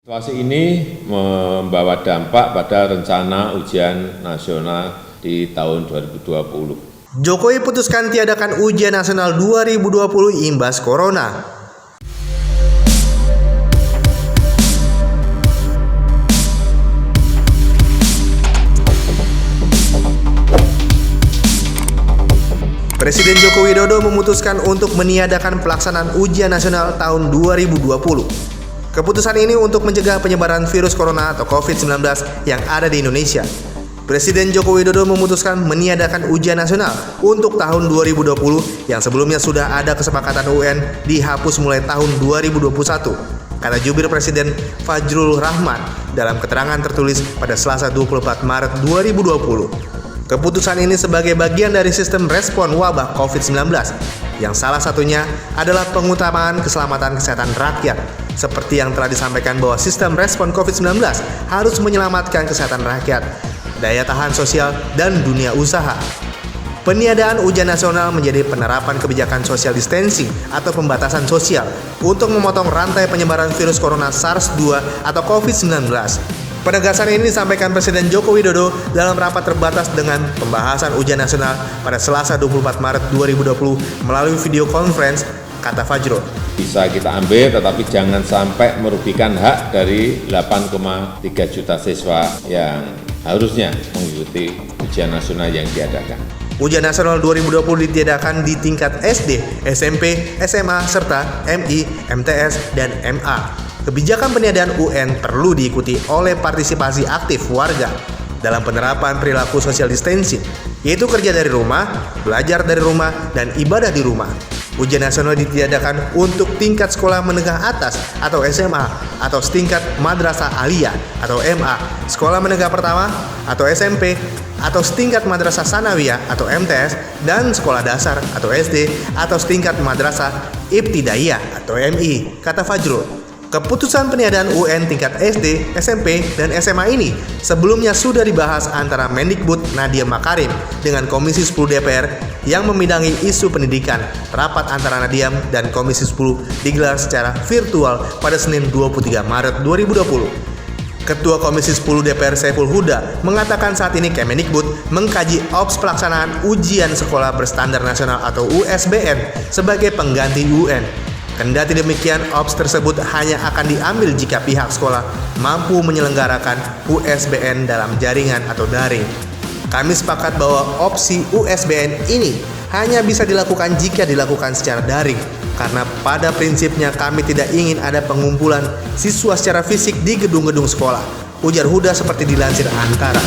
Situasi ini membawa dampak pada rencana ujian nasional di tahun 2020. Jokowi putuskan tiadakan ujian nasional 2020 imbas corona. Presiden Joko Widodo memutuskan untuk meniadakan pelaksanaan ujian nasional tahun 2020. Keputusan ini untuk mencegah penyebaran virus corona atau COVID-19 yang ada di Indonesia. Presiden Joko Widodo memutuskan meniadakan ujian nasional untuk tahun 2020 yang sebelumnya sudah ada kesepakatan UN dihapus mulai tahun 2021, kata jubir Presiden Fajrul Rahman dalam keterangan tertulis pada Selasa 24 Maret 2020. Keputusan ini sebagai bagian dari sistem respon wabah COVID-19 yang salah satunya adalah pengutamaan keselamatan kesehatan rakyat. Seperti yang telah disampaikan bahwa sistem respon COVID-19 harus menyelamatkan kesehatan rakyat, daya tahan sosial, dan dunia usaha. Peniadaan ujian nasional menjadi penerapan kebijakan social distancing atau pembatasan sosial untuk memotong rantai penyebaran virus corona SARS-2 atau COVID-19. Penegasan ini disampaikan Presiden Joko Widodo dalam rapat terbatas dengan pembahasan ujian nasional pada Selasa 24 Maret 2020 melalui video conference, kata Fajrul. Bisa kita ambil, tetapi jangan sampai merugikan hak dari 8,3 juta siswa yang harusnya mengikuti ujian nasional yang diadakan. Ujian nasional 2020 ditiadakan di tingkat SD, SMP, SMA, serta MI, MTS, dan MA. Kebijakan peniadaan UN perlu diikuti oleh partisipasi aktif warga dalam penerapan perilaku social distancing, yaitu kerja dari rumah, belajar dari rumah, dan ibadah di rumah. Ujian nasional ditiadakan untuk tingkat sekolah menengah atas atau SMA atau setingkat madrasah aliyah atau MA, sekolah menengah pertama atau SMP atau setingkat madrasah sanawiyah atau MTS, dan sekolah dasar atau SD atau setingkat madrasah ibtidaiyah atau MI, kata Fajrul. Keputusan peniadaan UN tingkat SD, SMP, dan SMA ini sebelumnya sudah dibahas antara Mendikbud Nadiem Makarim dengan Komisi 10 DPR yang membidangi isu pendidikan. Rapat antara Nadiem dan Komisi 10 digelar secara virtual pada Senin 23 Maret 2020. Ketua Komisi 10 DPR Saiful Huda mengatakan saat ini Kemendikbud mengkaji OPS pelaksanaan ujian sekolah berstandar nasional atau USBN sebagai pengganti UN. Kendati demikian, OPS tersebut hanya akan diambil jika pihak sekolah mampu menyelenggarakan USBN dalam jaringan atau daring. Kami sepakat bahwa opsi USBN ini hanya bisa dilakukan jika dilakukan secara daring, karena pada prinsipnya kami tidak ingin ada pengumpulan siswa secara fisik di gedung-gedung sekolah, ujar Huda seperti dilansir Antara.